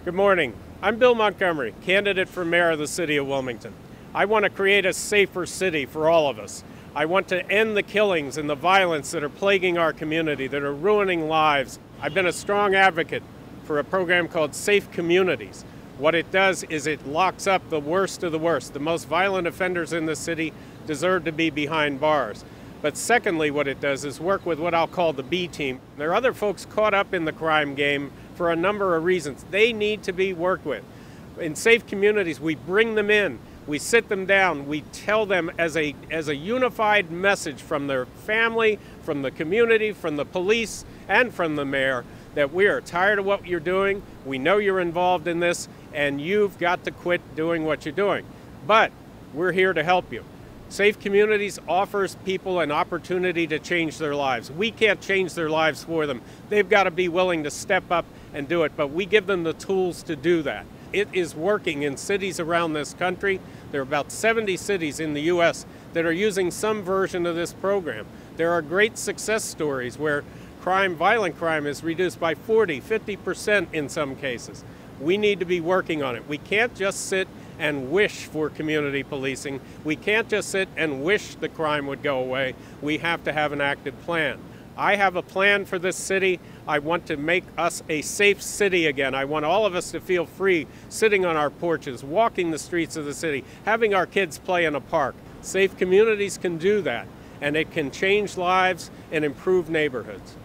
Good morning. I'm Bill Montgomery, candidate for mayor of the city of Wilmington. I want to create a safer city for all of us. I want to end the killings and the violence that are plaguing our community, that are ruining lives. I've been a strong advocate for a program called Safe Communities. What it does is it locks up the worst of the worst. The most violent offenders in the city deserve to be behind bars. But secondly, what it does is work with what I'll call the B team. There are other folks caught up in the crime game for a number of reasons. They need to be worked with. In Safe Communities, we bring them in, we sit them down, we tell them as a unified message from their family, from the community, from the police, and from the mayor that we are tired of what you're doing, we know you're involved in this, and you've got to quit doing what you're doing. But we're here to help you. Safe Communities offers people an opportunity to change their lives. We can't change their lives for them. They've got to be willing to step up and do it, but we give them the tools to do that. It is working in cities around this country. There are about 70 cities in the U.S. that are using some version of this program. There are great success stories where violent crime is reduced by 40, 50% in some cases. We need to be working on it. We can't just sit and wish for community policing. We can't just sit and wish the crime would go away. We have to have an active plan. I have a plan for this city. I want to make us a safe city again. I want all of us to feel free sitting on our porches, walking the streets of the city, having our kids play in a park. Safe Communities can do that, and it can change lives and improve neighborhoods.